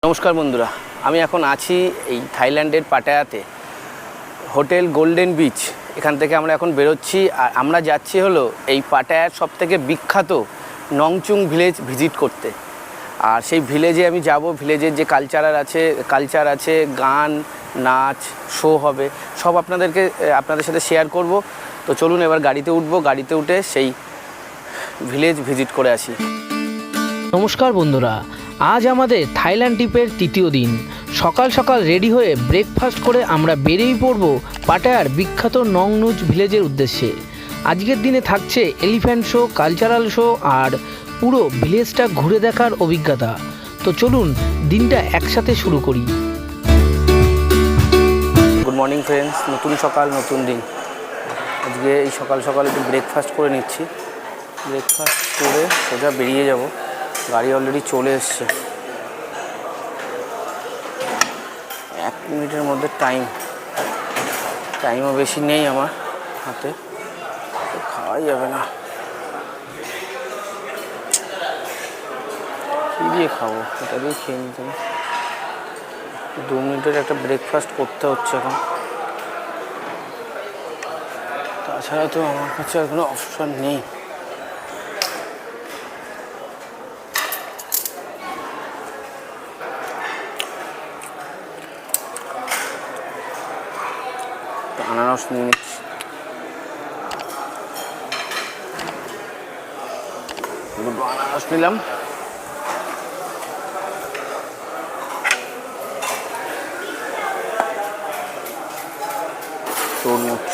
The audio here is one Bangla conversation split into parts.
নমস্কার বন্ধুরা, আমি এখন আছি এই থাইল্যান্ডের পাটায়াতে হোটেল গোল্ডেন বিচ। এখান থেকে আমরা এখন বেরোচ্ছি আর আমরা যাচ্ছি হলো এই পাটায়ার সবথেকে বিখ্যাত নংচুং ভিলেজ ভিজিট করতে। আর সেই ভিলেজে আমি যাব, ভিলেজের যে কালচার আছে, গান, নাচ, শো হবে, সব আপনাদের সাথে শেয়ার করব। তো চলুন এবার গাড়িতে উঠবো, গাড়িতে উঠে সেই ভিলেজ ভিজিট করে আসি। নমস্কার বন্ধুরা, আজ আমাদের থাইল্যান্ড ট্রিপের তৃতীয় দিন। সকাল সকাল রেডি হয়ে ব্রেকফাস্ট করে আমরা বেরিয়ে পড়ব পাটায়ার বিখ্যাত নংনুচ ভিলেজের উদ্দেশ্যে। আজকের দিনে থাকছে এলিফ্যান্ট শো, কালচারাল শো আর পুরো ভিলেজটা ঘুরে দেখার অভিজ্ঞতা। তো চলুন দিনটা একসাথে শুরু করি। গুড মর্নিং ফ্রেন্ডস, নতুন সকাল নতুন দিন। আজকে এই সকাল সকাল একটু ব্রেকফাস্ট করে নিচ্ছি। ব্রেকফাস্ট করে সোজা বেরিয়ে যাব। গাড়ি অলরেডি চলে এসছে। 1 মিনিটের মধ্যে টাইমও বেশি নেই আমার হাতে, খাওয়াই যাবে না। কী দিয়ে খাবো? এটা দিয়ে খেয়ে নিতে। 2 মিনিটের একটা ব্রেকফাস্ট করতে হচ্ছে এখন। তাছাড়া তো আমার কাছে আর কোনো অপশান নেই। আনারস নিয়ে নিচ্ছি। দুটো আনারস নিলাম। তরমুজ।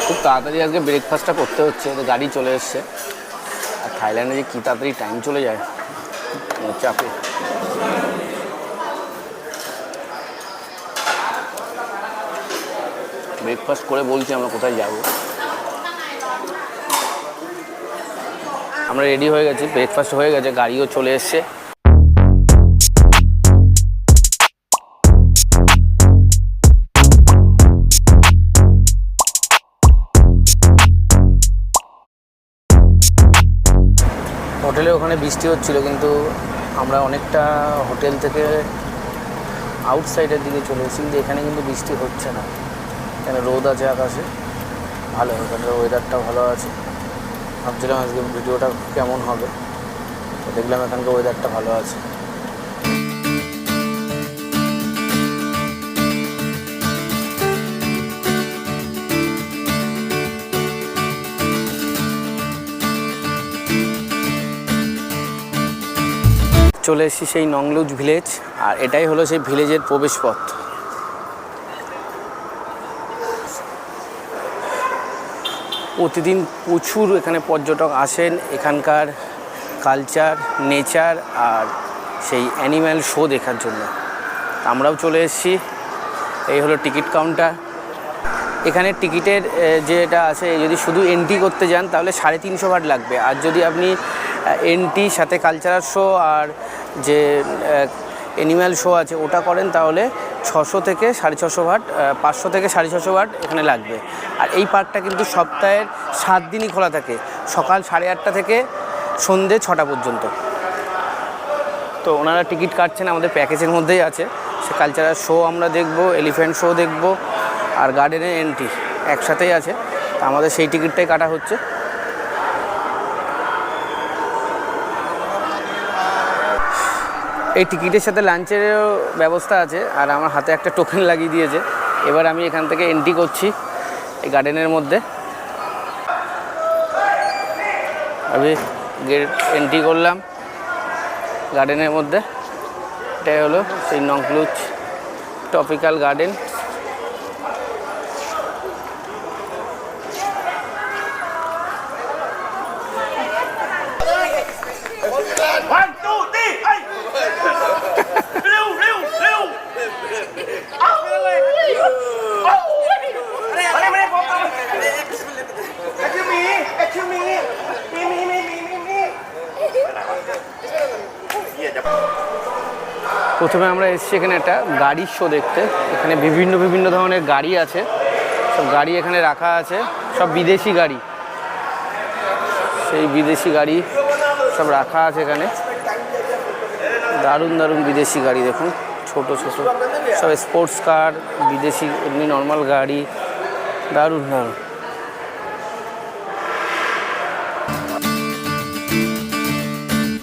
খুব তাড়াতাড়ি আজকে ব্রেকফাস্টটা করতে হচ্ছে, গাড়ি চলে এসছে। আর থাইল্যান্ডে যে কী তাড়াতাড়ি টাইম চলে যায়, চাপে। ব্রেকফাস্ট করে বলছি আমরা কোথায় যাব। আমরা রেডি হয়ে গেছি, ব্রেকফাস্ট হয়ে গেছে, গাড়িও চলে এসছে। হোটেলে ওখানে বৃষ্টি হচ্ছিল, কিন্তু আমরা অনেকটা হোটেল থেকে আউটসাইডের দিকে চলে এসেছি, কিন্তু এখানে কিন্তু বৃষ্টি হচ্ছে না। এখানে রোদ আছে আকাশে, ভালো, এখানকার ওয়েদারটা ভালো আছে। ভাবছিলাম আজকে ভিডিওটা কেমন হবে, তো দেখলাম এখানকার ওয়েদারটা ভালো আছে। চলে এসেছি সেই নংলুচ ভিলেজ, আর এটাই হলো সেই ভিলেজের প্রবেশ পথ। প্রতিদিন প্রচুর এখানে পর্যটক আসেন এখানকার কালচার, নেচার আর সেই অ্যানিম্যাল শো দেখার জন্য। আমরাও চলে এসেছি। এই হলো টিকিট কাউন্টার। এখানে টিকিটের যেটা আছে, যদি শুধু এন্ট্রি করতে যান তাহলে 350 বাট লাগবে। আর যদি আপনি এন্ট্রি সাথে কালচারাল শো আর যে অ্যানিম্যাল শো আছে ওটা করেন তাহলে 600 থেকে 650 বাট, 500 থেকে 650 বাট এখানে লাগবে। আর এই পার্কটা কিন্তু সপ্তাহের 7 দিনই খোলা থাকে, সকাল 8:30 থেকে সন্ধ্যে 6টা পর্যন্ত। তো ওনারা টিকিট কাটছেন, আমাদের প্যাকেজের মধ্যেই আছে। সে কালচারাল শো আমরা দেখব, এলিফ্যান্ট শো দেখব আর গার্ডেনের এন্ট্রি একসাথেই আছে। তো আমাদের সেই টিকিটটাই কাটা হচ্ছে। এই টিকিটের সাথে লাঞ্চেরও ব্যবস্থা আছে, আর আমার হাতে একটা টোকেন লাগিয়ে দিয়েছে। এবার আমি এখান থেকে এন্ট্রি করছি এই গার্ডেনের মধ্যে। আমি গেট এন্ট্রি করলাম গার্ডেনের মধ্যে। এটাই হলো সেই নংলুচ ট্রপিক্যাল গার্ডেন। প্রথমে আমরা এসেছি এখানে একটা গাড়ির শো দেখতে। এখানে বিভিন্ন ধরনের গাড়ি আছে, সব গাড়ি এখানে রাখা আছে, সব বিদেশি গাড়ি। সেই বিদেশি গাড়ি সব রাখা আছে এখানে। দারুণ দারুণ বিদেশি গাড়ি দেখুন, ছোট ছোট সব স্পোর্টস কার, বিদেশি এমনি নর্মাল গাড়ি, দারুণ দারুণ।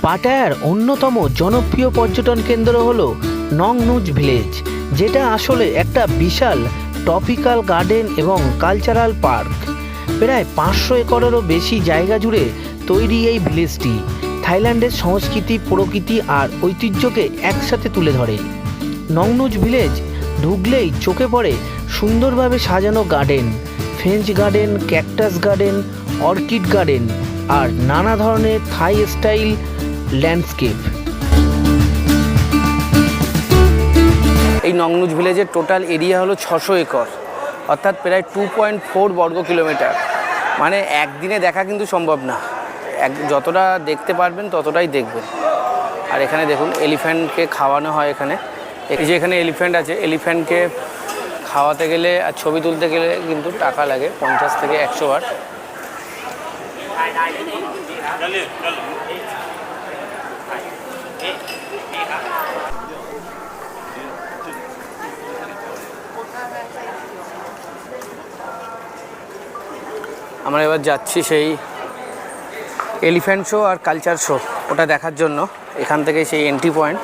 পাটায়ার অন্যতম জনপ্রিয় পর্যটন কেন্দ্র হলো নংনুজ ভিলেজ, যেটা আসলে একটা বিশাল ট্রপিক্যাল গার্ডেন এবং কালচারাল পার্ক। প্রায় 500 একরেরও বেশি জায়গা জুড়ে তৈরি এই ভিলেজটি থাইল্যান্ডের সংস্কৃতি, প্রকৃতি আর ঐতিহ্যকে একসাথে তুলে ধরে। নংনুজ ভিলেজ ঢুকলেই চোখে পড়ে সুন্দরভাবে সাজানো garden, French garden, cactus garden, orchid garden আর নানা ধরনের থাই স্টাইল ল্যান্ডস্কেপ। এই নংনুজ ভিলেজের টোটাল এরিয়া হলো 600 একর, অর্থাৎ প্রায় 2.4 বর্গ কিলোমিটার। মানে একদিনে দেখা কিন্তু সম্ভব না, যতটা দেখতে পারবেন ততটাই দেখবেন। আর এখানে দেখুন এলিফ্যান্টকে খাওয়ানো হয়। এখানে এই যে এখানে এলিফ্যান্ট আছে, এলিফ্যান্টকে খাওয়াতে গেলে আর ছবি তুলতে গেলে কিন্তু টাকা লাগে 50 থেকে 100 বার। আমরা এবার যাচ্ছি সেই এলিফ্যান্ট শো আর কালচার শো, ওটা দেখার জন্য। এখান থেকে সেই এন্ট্রি পয়েন্ট।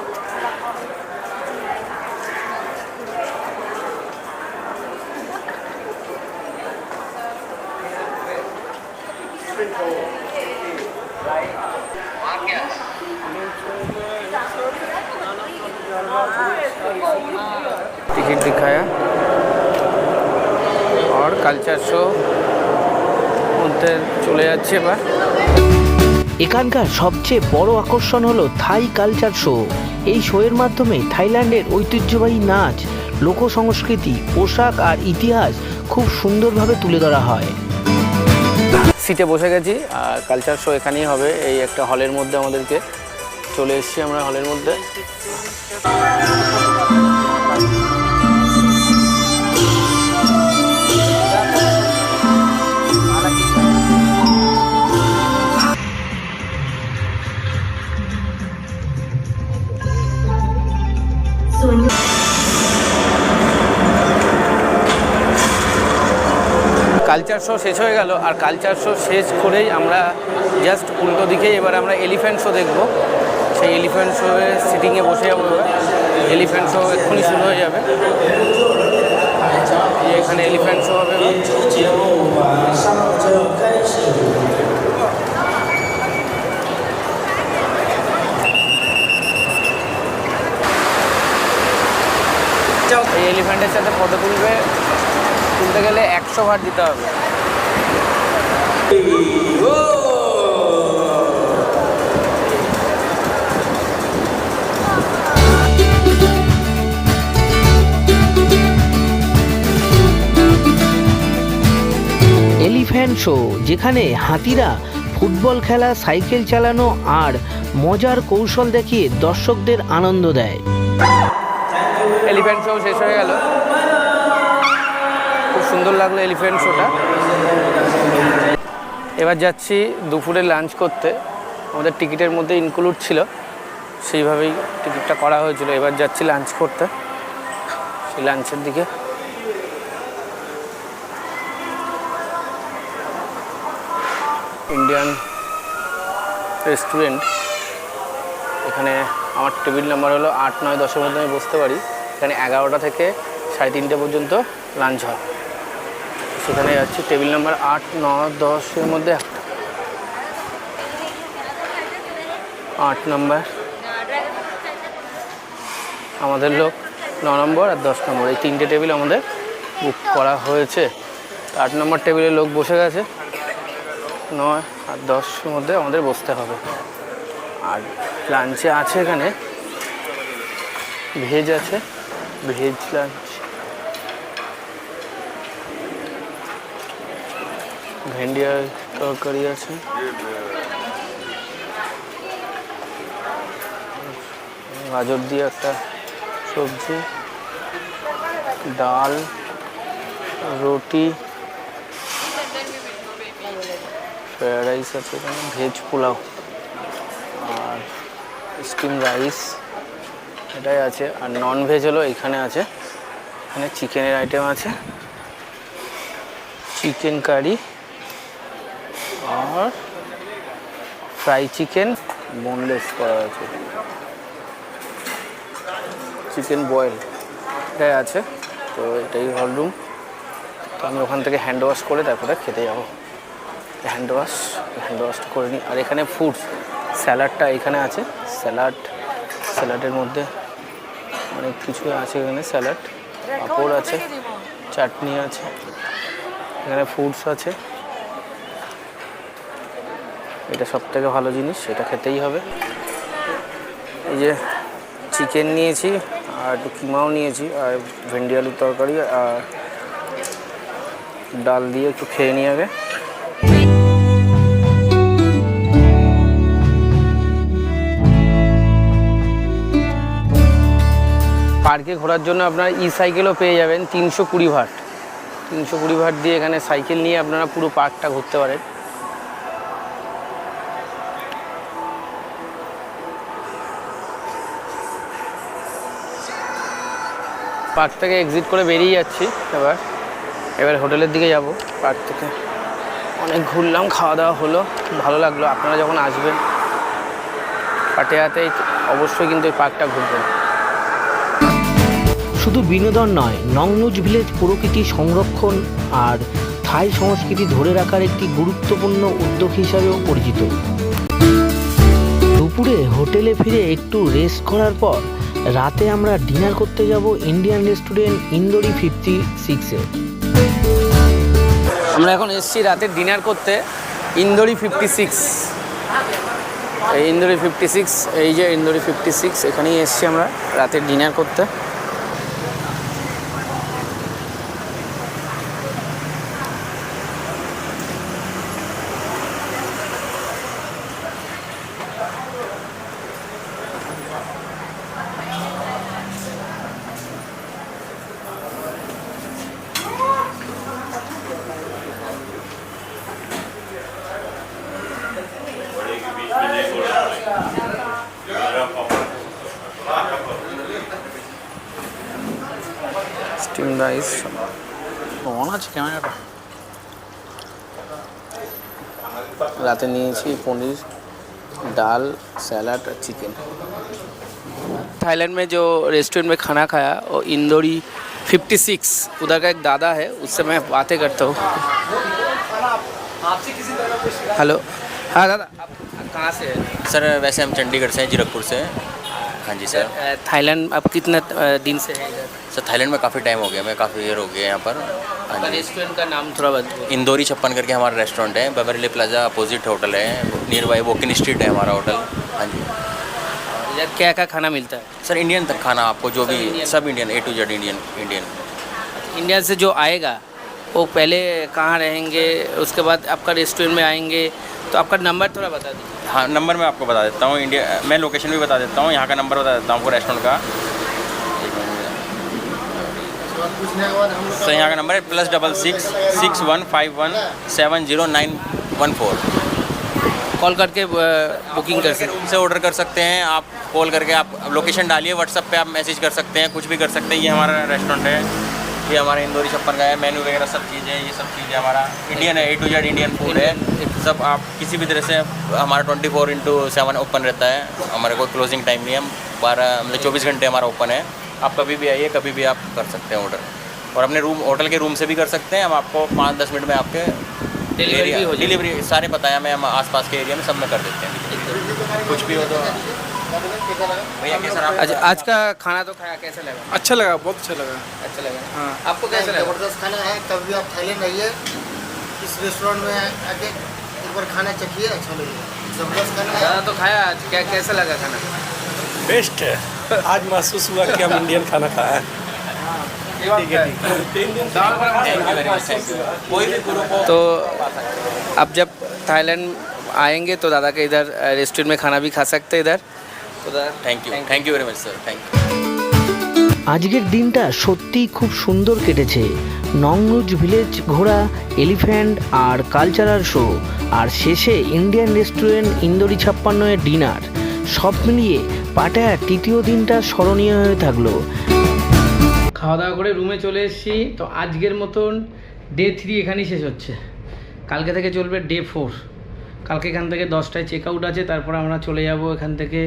टिकट दिखाया और কালচার শো মধ্যে চলে যাচ্ছে এবার। এখানকার সবচেয়ে বড় আকর্ষণ হলো থাই কালচার শো। এই শোয়ের মাধ্যমে থাইল্যান্ডের ঐতিহ্যবাহী নাচ, লোক সংস্কৃতি, পোশাক আর ইতিহাস খুব সুন্দরভাবে তুলে ধরা হয়। সিটে বসে গেছি আর কালচার শো এখানেই হবে। এই একটা হলের মধ্যে আমাদেরকে চলে এসেছি আমরা হলের মধ্যে। কালচার শো শেষ হয়ে গেল, আর কালচার শো শেষ করেই আমরা জাস্ট উল্টো দিকেই এবার আমরা এলিফ্যান্ট শো দেখব। সেই এলিফ্যান্ট শোয়ে সিটিংয়ে বসে যাবো। এলিফ্যান্ট শো এক্ষুনি শুরু হয়ে যাবে। এখানে এলিফ্যান্ট শো হবে। এই এলিফ্যান্টের সাথে ফটো তুলতে গেলে 100 বার দিতে হবে। এলিফ্যান্ট শো, যেখানে হাতিরা ফুটবল খেলা, সাইকেল চালানো আর মজার কৌশল দেখিয়ে দর্শকদের আনন্দ দেয়। এলিফ্যান্ট শো শেষ হয়ে গেল, খুব সুন্দর লাগলো এলিফ্যান্ট শোটা। এবার যাচ্ছি দুপুরে লাঞ্চ করতে। আমাদের টিকিটের মধ্যে ইনক্লুড ছিল, সেইভাবেই টিকিটটা করা হয়েছিল। এবার যাচ্ছি লাঞ্চ করতে, সেই লাঞ্চের দিকে। Indian restaurant. এখানে আমার টেবিল নাম্বার হলো 8, 9, 10-এর মধ্যে আমি বসতে পারি। এখানে 11টা থেকে 3:30 পর্যন্ত লাঞ্চ হয়। সেখানে যাচ্ছি, টেবিল নাম্বার 8, 9, 10-এর মধ্যে 8 নম্বর আমাদের লোক, 9 নম্বর আর 10 নম্বর, এই 3টে টেবিল আমাদের বুক করা হয়েছে। 8 নম্বর টেবিলে লোক বসে গেছে, 9 আর 10-এর মধ্যে আমাদের বসতে হবে। আর লাঞ্চে আছে এখানে ভেজ আছে, ভেজ লাঞ্চ, ভেন্ডিয়ার তরকারি আছে, গাজর দিয়ে একটা সবজি, ডাল, রুটি, ফ্রাইড রাইস আছে এখানে, ভেজ পোলাও আর স্টিম রাইস, এটাই আছে। আর নন ভেজ হলো এখানে আছে, এখানে চিকেনের আইটেম আছে, চিকেন কারি আর ফ্রাই চিকেন বোনলেস করা আছে, চিকেন বয়েল এটাই আছে। তো এটাই হল রুম। তো আমি ওখান থেকে হ্যান্ড ওয়াশ করে তারপরে খেতে যাবো। হ্যান্ড ওয়াশটা করে নিই। আর এখানে ফুডস, স্যালাডটা এখানে আছে, স্যালাডের মধ্যে অনেক কিছু আছে। এখানে স্যালাড, পাঁপড় আছে, চাটনি আছে, এখানে ফ্রুটস আছে। এটা সবথেকে ভালো জিনিস, এটা খেতেই হবে। এই যে চিকেন নিয়েছি আর একটু কিমাও নিয়েছি আর ভেন্ডি আলুর তরকারি আর ডাল দিয়ে একটু খেয়ে নিয়ে আগে। পার্কে ঘোরার জন্য আপনারা সাইকেলও পেয়ে যাবেন 320 ভাট। 320 ভাট দিয়ে এখানে সাইকেল নিয়ে আপনারা পুরো পার্কটা ঘুরতে পারেন। পার্ক থেকে এক্সিট করে বেরিয়ে যাচ্ছি। এবার হোটেলের দিকে যাব। পার্ক থেকে অনেক ঘুরলাম, খাওয়া দাওয়া হলো, ভালো লাগলো। আপনারা যখন আসবেন পাটেয়াতে অবশ্যই কিন্তু এই পার্কটা ঘুরবেন। শুধু বিনোদন নয়, নংনুজ ভিলেজ প্রকৃতি সংরক্ষণ আর থাই সংস্কৃতি ধরে রাখার একটি গুরুত্বপূর্ণ উদ্যোগ হিসাবেও পরিচিত। দুপুরে হোটেলে ফিরে একটু রেস্ট করার পর রাতে আমরা ডিনার করতে যাব ইন্ডিয়ান রেস্টুরেন্ট ইন্দোরি 56-এ। আমরা এখন এসেছি রাতে ডিনার করতে ইন্দোরি 56। এই ইন্দোরি 56, এই যে ইন্দোরি 56, এখানেই এসেছি আমরা রাতে ডিনার করতে। স্টিম রাইস অন আছে ক্যামেরাটা। রাতে নিয়েছি पनीर, दाल, सैलाड और चिकन। थाईलैंड में जो रेस्टोरेंट में खाना खाया वो इंदौरी 56, उधर का एक दादा है, उससे मैं बातें करता हूँ। हेलो, हाँ दादा, आप कहाँ से हैं? सर वैसे हम चंडीगढ़ से हैं, जीरकपुर से। हाँ जी सर। थाईलैंड आप कितने दिन से हैं इधर? सर थाईलैंड में काफ़ी टाइम हो गया, मैं काफ़ी ईयर हो गया यहाँ पर। हाँ जी। रेस्टोरेंट का नाम थोड़ा बताओ। इंदौरी 56 करके हमारा रेस्टोरेंट है, बेवरली प्लाजा अपोजिट होटल है, नियर बाई वॉकिंग स्ट्रीट है हमारा होटल। हाँ जी। इधर क्या क्या खाना मिलता है? सर इंडियन तक खाना आपको जो भी Indian? सब Indian A to Z Indian. India से जो आएगा वो पहले कहाँ रहेंगे, उसके बाद आपका रेस्टोरेंट में आएंगे, तो आपका नंबर थोड़ा बता दीजिए। हाँ नंबर मैं आपको बता देता हूँ, इंडिया मैं लोकेशन भी बता देता हूँ, यहाँ का नंबर बता देता हूँ आपको रेस्टोरेंट का। सर यहाँ का नंबर है +66 6151709114। कॉल करके बुकिंग कर सकते से ऑर्डर कर सकते हैं आप, कॉल करके आप लोकेशन डालिए, व्हाट्सएप पे आप मैसेज कर सकते हैं, कुछ भी कर सकते हैं। ये हमारा रेस्टोरेंट है, ये हमारा इंदौरी 56 का है, मेन्यू वगैरह सब चीज़ें, ये सब चीज़ें हमारा इंडियन है, A to Z Indian food है सब। आप किसी भी तरह से हमारा 24/7 ओपन रहता है, हमारे कोई क्लोजिंग टाइम नहीं है, हम 12 मतलब 24 घंटे हमारा ओपन है। आप कभी भी आइए, कभी भी आप कर सकते हैं ऑर्डर, और अपने रूम होटल के रूम से भी कर सकते हैं। हम आपको 5-10 मिनट में आपके डिलीवरी सारे पता है हमें, हम आसपास के एरिया में सब में कर देते हैं। कुछ भी हो तो भैया कैसा रहा? आज का खाना तो खाया, कैसा लगा? अच्छा लगा, बहुत अच्छा लगा। अच्छा लगा। हाँ। आपको कैसा लगा? ज़बरदस्त खाना है। कभी भी आप थाईलैंड आइए, इस रेस्टोरेंट में आके एक बार खाना चखिए, अच्छा लगेगा। ज़बरदस्त खाना है। ज़्यादा तो खाया, आज क्या कैसा लगा खाना? बेस्ट है। आज महसूस हुआ कि हम इंडियन खाना खाया है। कोई भी ग्रुप हो तो अब जब थाईलैंड आएंगे तो दादा के इधर रेस्टोरेंट में खाना भी खा सकते हैं इधर। तो दादा thank you very much sir, thank you. আজকের দিনটা সত্যিই খুব সুন্দর কেটেছে। নংনুজ ভিলেজ ঘোরা, এলিফ্যান্ট আর কালচারাল শো, আর শেষে ইন্ডিয়ান রেস্টুরেন্ট ইন্দোরি 56 এর ডিনার। সব মিলিয়ে পাটায়ার তৃতীয় দিনটা স্মরণীয় হয়ে থাকলো। খাওয়া দাওয়া করে রুমে চলে এসেছি। তো আজকের মতন ডে 3 এখানেই শেষ হচ্ছে। কালকে থেকে চলবে ডে 4। কালকে এখান থেকে 10টায় চেক আউট আছে, তারপর আমরা চলে যাব এখান থেকে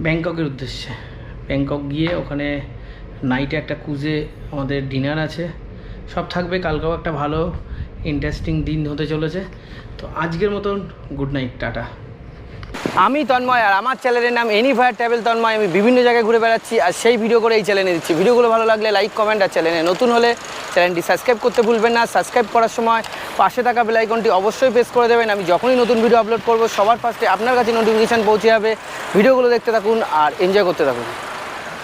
ব্যাংককের উদ্দেশ্যে। ব্যাংকক গিয়ে ওখানে নাইটে একটা ক্রুজে আমাদের ডিনার আছে, সব থাকবে। কালকেও একটা ভালো ইন্টারেস্টিং দিন হতে চলেছে। তো আজকের মতন গুড নাইট, টাটা। আমি তন্ময়, আর আমার চ্যানেলের নাম এনিফায়ার ট্রাভেল তন্ময়। আমি বিভিন্ন জায়গায় ঘুরে বেড়াচ্ছি আর সেই ভিডিও করে এই চ্যানেলে দিচ্ছি। ভিডিওগুলো ভালো লাগলে লাইক, কমেন্ট, আর চ্যানেলে নতুন হলে চ্যানেলটি সাবস্ক্রাইব করতে ভুলবেন না। সাবস্ক্রাইব করার সময় পাশে থাকা বেল আইকনটি অবশ্যই প্রেস করে দেবেন। আমি যখনই নতুন ভিডিও আপলোড করব সবার ফার্স্টে আপনার কাছে নোটিফিকেশান পৌঁছে যাবে। ভিডিওগুলো দেখতে থাকুন আর এনজয় করতে থাকুন।